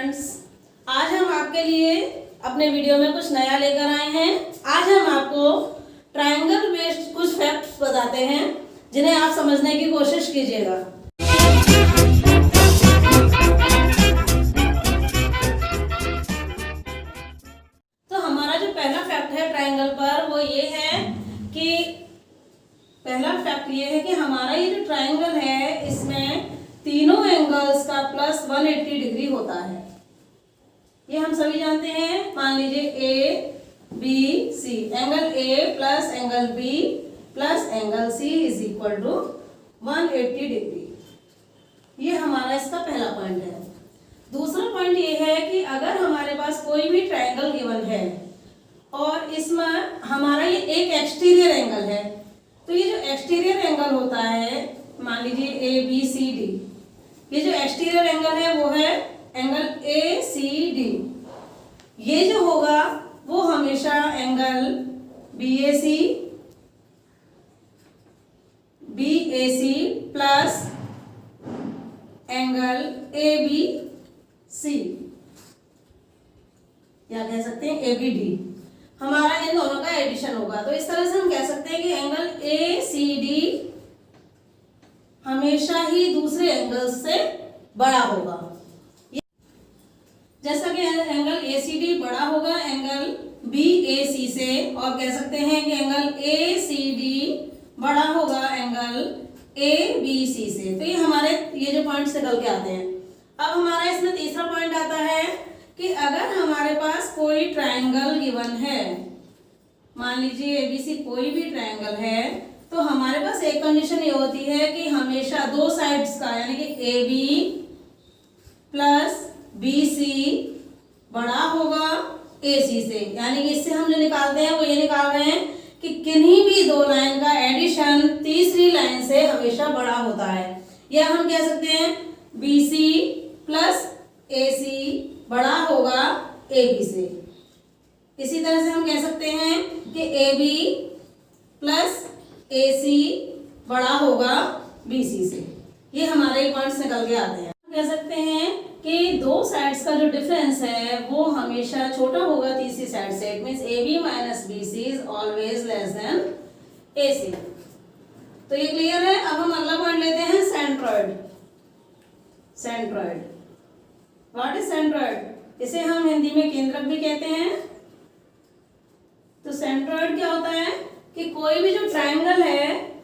Friends, आज हम आपके लिए अपने वीडियो में कुछ नया लेकर आए हैं। आज हम आपको ट्रायंगल बेस्ड कुछ फैक्ट्स बताते हैं जिन्हें आप समझने की कोशिश कीजिएगा। तो हमारा जो पहला फैक्ट है ट्रायंगल पर वो ये है कि हमारा ये जो ट्रायंगल है इसमें तीनों एंगल्स का प्लस 180 डिग्री होता है। ये हम सभी जानते हैं। मान लीजिए A B C, angle A plus angle B plus angle C is equal to 180 degree. ये हमारा इसका पहला पॉइंट है। दूसरा पॉइंट ये है कि अगर हमारे पास कोई भी ट्रायंगल गिवन है और इसमें हमारा ये एक एक्सटीरियर एंगल है, तो ये जो एक्सटीरियर एंगल होता है, मान लीजिए ए बी सी डी, ये जो एक्सटीरियर एंगल है वो है एंगल ए सी डी। ये जो होगा वो हमेशा angle B A C plus angle A B C, या कह सकते हैं ए बी डी, हमारा इन दोनों का एडिशन होगा। तो इस तरह से हम कह सकते हैं कि एंगल ए सी डी हमेशा ही दूसरे एंगल से बड़ा होगा। जैसा कि एंगल ए सी डी बड़ा होगा एंगल बी ए सी से, और कह सकते हैं कि एंगल ए सी डी बड़ा होगा एंगल ए बी सी से। तो ये हमारे ये जो पॉइंट्स निकल के आते हैं। अब हमारा इसमें तीसरा पॉइंट आता है कि अगर हमारे पास कोई ट्रायंगल गिवन है, मान लीजिए एबीसी कोई भी ट्रायंगल है, तो हमारे पास एक कंडीशन ये होती है कि हमेशा दो साइड्स का यानी कि A B plus B C बड़ा होगा ए सी से। यानी कि इससे हम जो निकालते हैं वो ये निकाल रहे हैं कि किन्हीं भी दो लाइन का एडिशन तीसरी लाइन से हमेशा बड़ा होता है। या हम कह सकते हैं बी सी प्लस ए सी बड़ा होगा ए बी से। इसी तरह से हम कह सकते हैं कि ए बी प्लस ए सी बड़ा होगा बी सी से। ये हमारे पॉइंट्स निकल के आते हैं। कह सकते हैं कि दो साइड्स का जो डिफरेंस है वो हमेशा छोटा होगा तीसरी साइड से। It means A B minus B C is always less than A C. तो ये क्लियर है। अब हम अगला पॉइंट लेते हैं centroid. Centroid what is centroid? इसे हम हिंदी में केंद्रक भी कहते हैं। तो सेंट्रॉइड क्या होता है कि कोई भी जो ट्रायंगल है,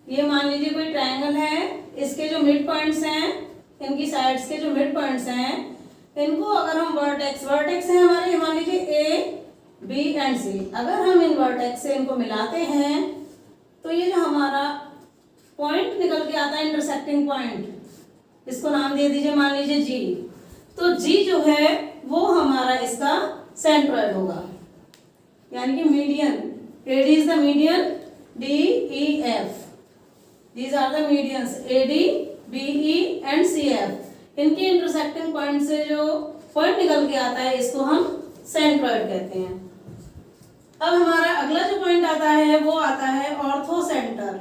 ये मान लीजिए कोई ट्रायंगल है, इसके जो मिड पॉइंट्स हैं, इनकी साइड्स के जो मिड पॉइंट्स हैं, इनको अगर हम वर्टेक्स है हमारे, मान लीजिए ए बी एंड सी, अगर हम इन वर्टेक्स से इनको मिलाते हैं तो ये जो हमारा पॉइंट निकल के आता है इंटरसेक्टिंग पॉइंट, इसको नाम दे दीजिए मान लीजिए जी। तो जी जो है वो हमारा इसका सेंट्रॉइड होगा, यानी कि median. AD is the median, D, E, F. These are the medians AD, BE and CF. इनके इंटरसेक्टिंग पॉइंट से जो पॉइंट निकल के आता है इसको हम सेंट्रॉइड कहते हैं। अब हमारा अगला जो पॉइंट आता है वो आता है ऑर्थो सेंटर।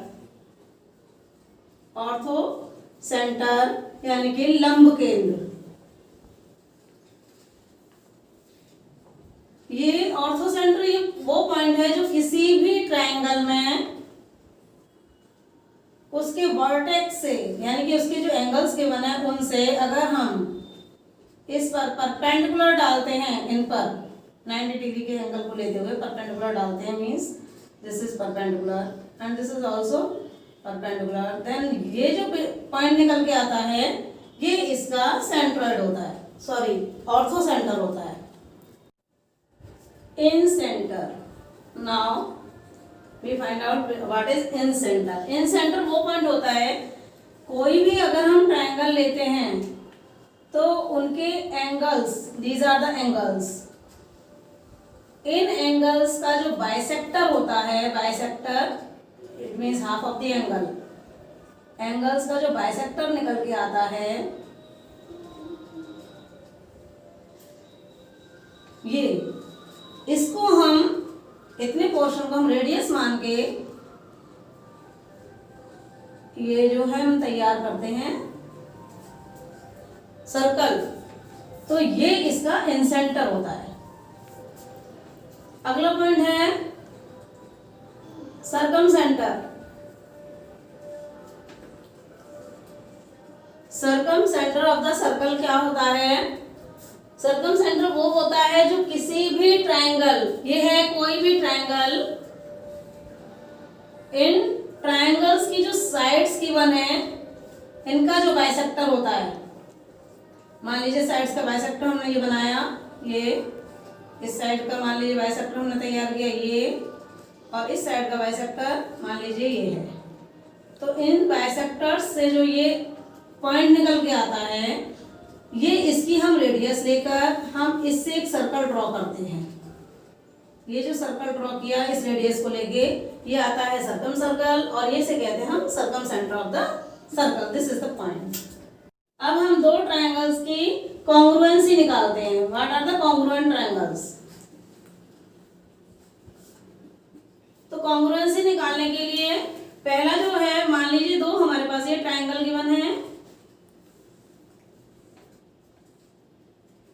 ऑर्थो सेंटर यानी कि लंब केंद्र। ये ऑर्थो सेंटर ये वो पॉइंट है जो किसी भी ट्रायंगल में उसके वर्टेक्स से, यानी कि उसके जो एंगल्स के बने हैं उनसे अगर हम इस पर परपेंडिकुलर डालते हैं, इन पर 90 डिग्री के एंगल को लेते हुए परपेंडिकुलर डालते हैं, means this is perpendicular and this is also perpendicular, then ये जो पॉइंट निकल के आता है ये इसका सेंट्रॉइड होता है, सॉरी ऑर्थो सेंटर होता है। Incentre, now we find out what is incentre. Incentre वो पॉइंट होता है, कोई भी अगर हम ट्रायंगल लेते हैं तो उनके angles, these are the angles, इन एंगल्स का जो बाइसेक्टर होता है, bisector it means half of the angle, angles का जो बाइसेक्टर निकल के आता है ये, इसको हम इतने पोर्शन को हम रेडियस मान के ये जो है हम तैयार करते हैं सर्कल। तो ये इसका इंसेंटर होता है। अगला पॉइंट है circum centre. Circum centre of the circle क्या होता है? सर्कम सेंटर वो होता है जो किसी भी ट्रायंगल, ये है कोई भी ट्रायंगल, इन ट्रायंगल्स की जो साइड्स गिवन है इनका जो बाइसेक्टर होता है, मान लीजिए साइड्स का बाइसेक्टर हमने ये बनाया, ये इस साइड का मान लीजिए बाइसेक्टर हमने तैयार किया ये, और इस साइड का बाइसेक्टर मान लीजिए ये है। तो इन बाइसेक्टर्स से जो ये पॉइंट निकल के आता है, ये इसकी हम रेडियस लेकर हम इससे एक सर्कल ड्रॉ करते हैं। ये जो सर्कल ड्रॉ किया इस रेडियस को लेके ये आता है सर्कम सर्कल, और ये से कहते हैं हम circumcentre of the circle. This is the point. अब हम दो ट्रायंगल्स की कॉन्ग्रुएंसी निकालते हैं। What are the congruent triangles? तो कॉन्ग्रुएंसी निकालने के लिए पहला जो है, मान लीजिए दो हमारे पास ये ट्रायंगल गिवन है,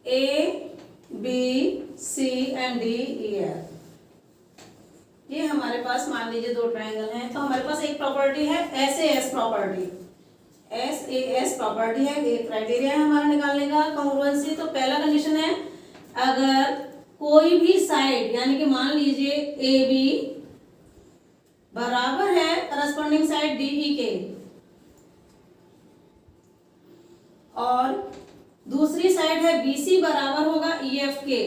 A B C and D E F. ये हमारे पास मान लीजिए दो ट्रायंगल हैं। तो हमारे पास एक प्रॉपर्टी है SAS प्रॉपर्टी। SAS प्रॉपर्टी है, एक क्राइटेरिया है हमारा निकालने का कॉन्ग्रुएंसी। तो पहला कंडीशन है, अगर कोई भी साइड यानी कि मान लीजिए AB बराबर है करस्पॉन्डिंग साइड DE के, और दूसरी साइड है BC बराबर होगा EF के।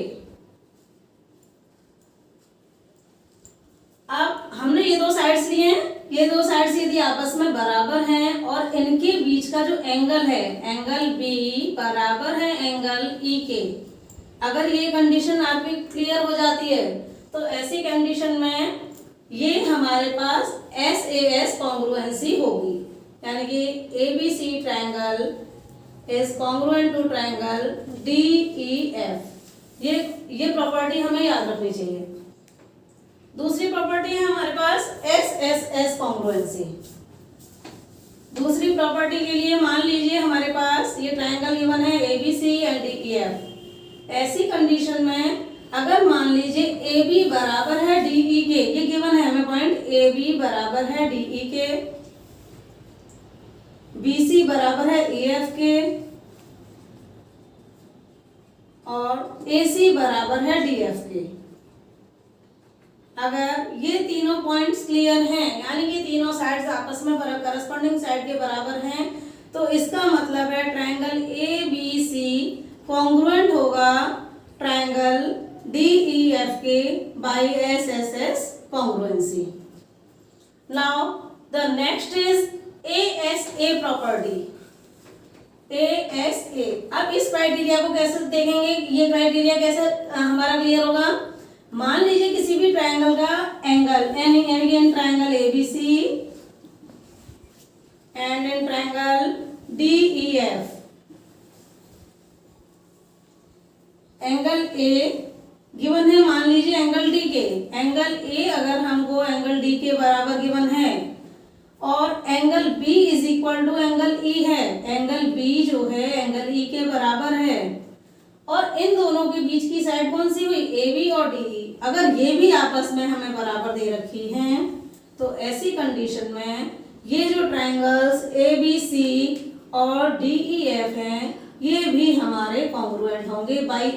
अब हमने ये दो साइड्स लिए हैं, ये दो साइड्स यदि आपस में बराबर हैं और इनके बीच का जो एंगल है, एंगल B बराबर है एंगल E के, अगर ये कंडीशन आपकी क्लियर हो जाती है तो ऐसी कंडीशन में ये हमारे पास SAS कॉन्ग्रुएंसी होगी, यानी कि ABC triangle is congruent to triangle DEF। ये प्रॉपर्टी हमें याद रखनी चाहिए। दूसरी प्रॉपर्टी है हमारे पास SSS कॉन्ग्रुएंसी। दूसरी प्रॉपर्टी के लिए मान लीजिए हमारे पास ये ट्रायंगल गिवन है ABC एंड DEF। ऐसी कंडीशन में अगर मान लीजिए AB बराबर है DE के, ये गिवन है हमें पॉइंट, AB बराबर है DE के, BC बराबर है EF के, और AC बराबर है DF के। अगर ये तीनों पॉइंट्स क्लियर हैं, यानी कि तीनों साइड्स आपस में करस्पॉन्डिंग साइड के बराबर हैं, तो इसका मतलब है ट्रायंगल ABC कॉन्ग्रुएंट होगा ट्रायंगल DEF के by SSS congruency. Now the next is ASA property. ASA, अब इस क्राइटेरिया को कैसे देखेंगे, ये क्राइटेरिया कैसे हमारा क्लियर होगा? मान लीजिए किसी भी ट्रायंगल का angle in triangle ABC and in triangle DEF, angle A given है, मान लीजिए एंगल D के, एंगल A अगर हमको एंगल D के बराबर गिवन है और angle B is equal to angle E है, एंगल B जो है एंगल E के बराबर है, और इन दोनों के बीच की साइड कौन सी हुई, AB और DE, अगर ये भी आपस में हमें बराबर दे रखी हैं, तो ऐसी कंडीशन में ये जो ट्रायंगल्स ABC और DEF हैं, ये भी हमारे कॉन्ग्रुएंट होंगे बाय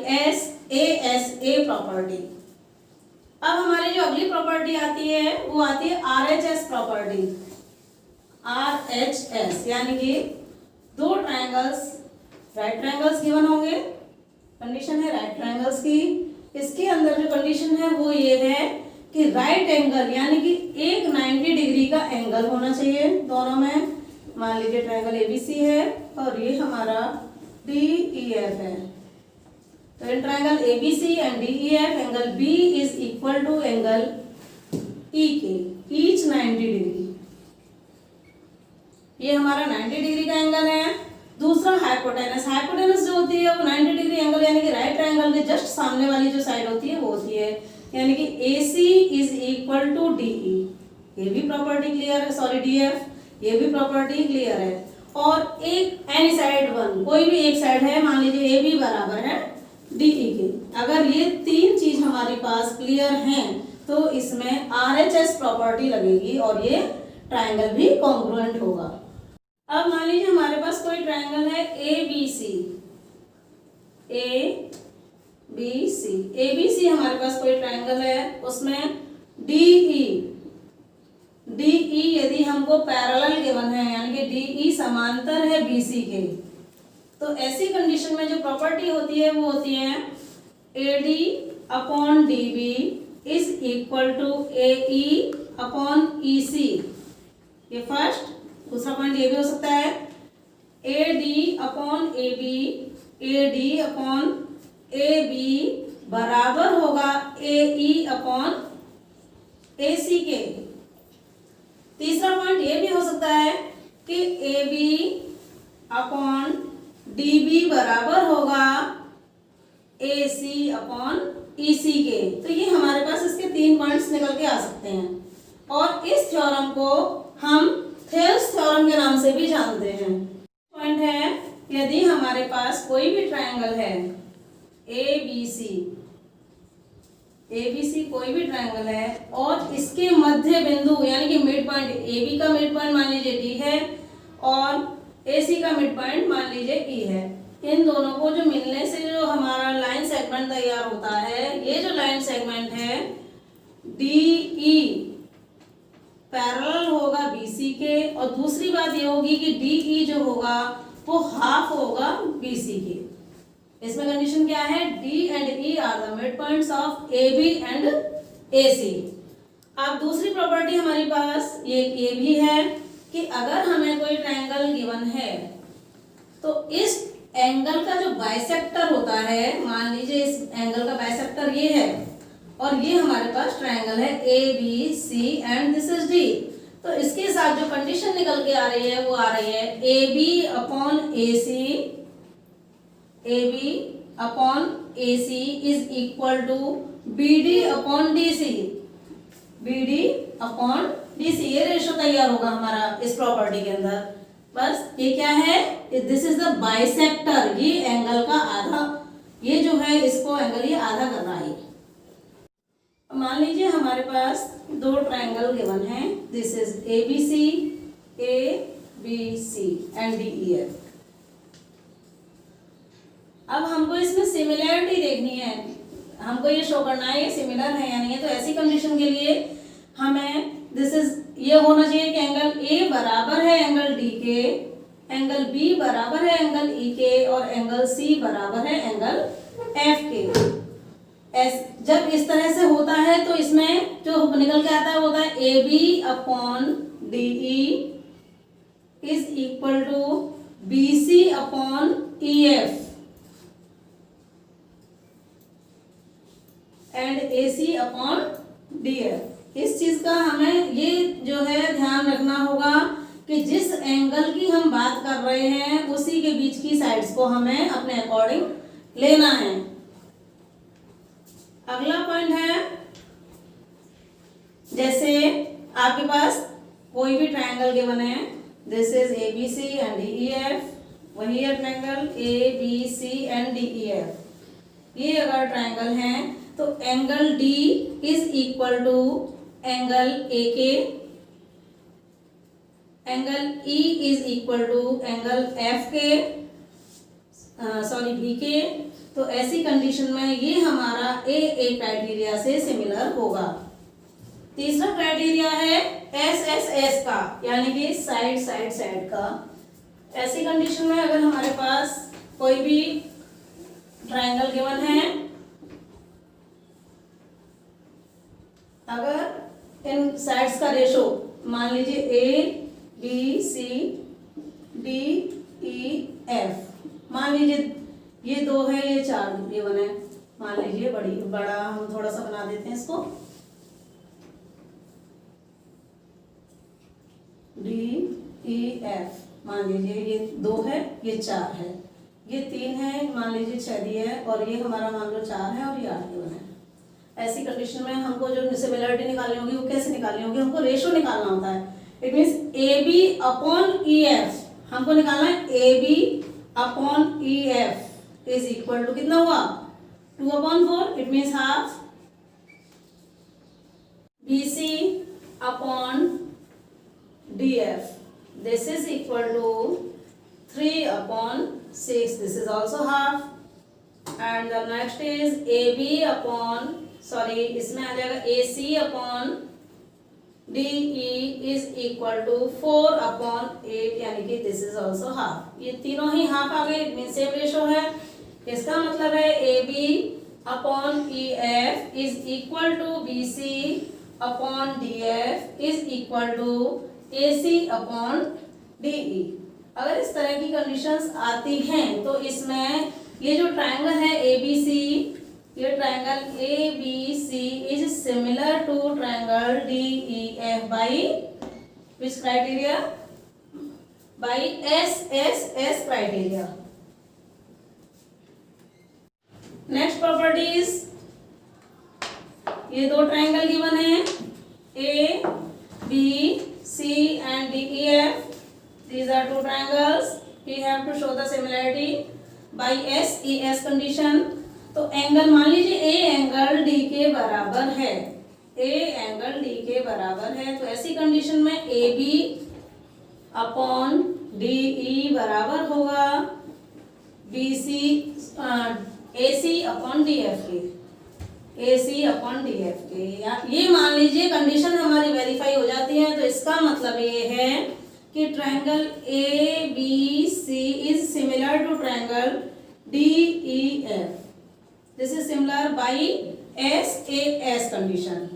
ASA प्रॉपर्टी। अब हमारी जो अगली प्रॉपर्टी आती है वो आती है RHS प्रॉपर्टी। RHS यानी कि दो ट्रायंगल्स, राइट ट्रायंगल्स गिवन होंगे, कंडीशन है राइट ट्रायंगल्स की। इसके अंदर जो कंडीशन है वो ये है कि राइट एंगल यानी कि एक 90 डिग्री का एंगल होना चाहिए दोनों में। मान लीजिए ट्रायंगल ABC है और ये हमारा DEF है, तो in triangle ABC and DEF angle B is equal to angle E के, ईच 90 डिग्री। ये हमारा 90 डिग्री का एंगल है। दूसरा हाइपोटेनस, हाइपोटेनस जो होती है वो 90 डिग्री एंगल यानी कि राइट ट्रायंगल के जस्ट सामने वाली जो साइड होती है वो होती है, यानी कि AC is equal to DE। ये भी प्रॉपर्टी क्लियर है, सॉरी DF, ये भी प्रॉपर्टी क्लियर है। और एक एनी साइड वन, कोई भी एक साइड है, मान लीजिए AB बराबर पास क्लियर हैं तो इसमें RHS प्रॉपर्टी लगेगी और ये ट्रायंगल भी कॉन्ग्रुएंट होगा। अब मान लीजिए हमारे पास कोई ट्रायंगल है ABC, ABC हमारे पास कोई ट्रायंगल है, उसमें DE यदि हमको पैरेलल गिवन है यानी कि DE समांतर है BC के, तो ऐसी कंडीशन में जो प्रॉपर्टी होती है वो होती है AD upon DB is equal to AE upon EC। ये फर्स्ट। दूसरा पॉइंट ये भी हो सकता है AD upon AB, AD upon AB बराबर होगा AE अपॉन AC के। तीसरा पॉइंट ये भी हो सकता है कि AB अपॉन DB बराबर होगा AC अपॉन EC के। तो ये हमारे पास इसके 3 पॉइंट्स निकल के आ सकते हैं और इस थ्योरम को हम थेल्स थ्योरम के नाम से भी जानते हैं। पॉइंट है यदि हमारे पास कोई भी ट्रायंगल है ABC कोई भी ट्रायंगल है और इसके मध्य बिंदु यानी कि मिड पॉइंट AB का मिड पॉइंट मान लीजिए D है और AC का मिड पॉइंट मान लीजिए E है। इन दोनों को जो मिलने से जो हमारा लाइन सेगमेंट तैयार होता है, ये जो लाइन सेगमेंट है DE पैरेलल होगा BC के और दूसरी बात ये होगी कि DE जो होगा वो हाफ होगा BC के। इसमें कंडीशन क्या है? D and E are the midpoints of AB and AC। अब दूसरी प्रॉपर्टी हमारे पास ये भी है कि अगर हमें कोई ट्रायंगल गिवन है तो इस एंगल का जो बाइसेक्टर होता है, मान लीजिए इस एंगल का बाइसेक्टर ये है और ये हमारे पास ट्रायंगल है ABC and this is D। तो इसके साथ जो कंडीशन निकल के आ रही है वो आ रही है AB upon AC is equal to BD upon DC। BD upon DC ये रेशो तैयार होगा हमारा इस प्रॉपर्टी के अंदर। बस ये क्या है? This is the bisector. ये एंगल का आधा, ये जो है इसको एंगल ये आधा कर रहा है। मान लीजिए हमारे पास 2 ट्रायंगल गिवन है, this is ABC and DEF। अब हमको इसमें सिमिलरिटी देखनी है, हमको ये शो करना है ये सिमिलर है या नहीं है। तो ऐसी कंडीशन के लिए हमें दिस इज ये होना चाहिए कि एंगल A बराबर है एंगल D के, एंगल B बराबर है एंगल E के और एंगल C बराबर है एंगल F के। जब इस तरह से होता है तो इसमें जो निकल के आता है वो होता है AB upon DE is equal to BC upon EF and AC upon DF। इस चीज का हमें ये जो है ध्यान रखना होगा कि जिस एंगल की हम बात कर रहे हैं उसी के बीच की साइड्स को हमें अपने अकॉर्डिंग लेना है। अगला पॉइंट है, जैसे आपके पास कोई भी ट्रायंगल गिवन है, this is ABC and DEF, वही है ट्रायंगल ABC एंड DEF। ये अगर ट्रायंगल है तो angle D is equal to angle AK, angle E is equal to angle F के, B के। तो ऐसी कंडीशन में ये हमारा AA क्राइटेरिया से सिमिलर होगा। तीसरा क्राइटेरिया है SSS का, यानी कि साइड का। ऐसी कंडीशन में अगर हमारे पास कोई भी ट्रायंगल गिवन है, अगर इन साइड्स का रेशो मान लीजिए ABC DEF, मान लीजिए ये 2 है ये 4 गिवन है, मान लीजिए बड़ा हम थोड़ा सा बना देते हैं इसको, DEF मान लीजिए ये 2 है ये 4 है, ये 3 है मान लीजिए 6 दिया है और ये हमारा मान लो 4 है और ये 8 गिवन है। ऐसी कंडीशन में हमको जो सिमिलरिटी निकालनी होगी वो कैसे निकालनी होगी? हमको रेशो निकालना होता है। It means AB upon EF, हमको निकालना है AB upon EF is equal to कितना हुआ? 2/4, it means half. BC upon DF. This is equal to 3 upon 6. This is also half. And the next is AB upon, sorry, इसमें आ जाएगा AC upon DE is equal to 4 upon 8, यानी कि this is also half. ये तीनों ही half आ गए, mean same ratio है. इसका मतलब है AB upon EF is equal to BC upon DF is equal to AC upon DE. अगर इस तरह की कंडीशंस आती हैं तो इसमें ये जो ट्रायंगल है ABC, ये triangle ABC is similar to triangle DEF by which criteria? By SSS criteria. Next properties, ये दो ट्रायंगल गिवन है ABC and DEF. These are two triangles. We have to show the similarity by SES condition. तो angle मान लीजिए A angle D के बराबर है, A angle D के बराबर है, तो ऐसी कंडीशन में AB अपॉन DE बराबर होगा BC AC अपॉन DF के, AC अपॉन DF के. ये मान लीजिए कंडीशन हमारी वेरीफाई हो जाती है, तो इसका मतलब ये है कि triangle ABC is similar to triangle DEF. This is similar by SAS condition.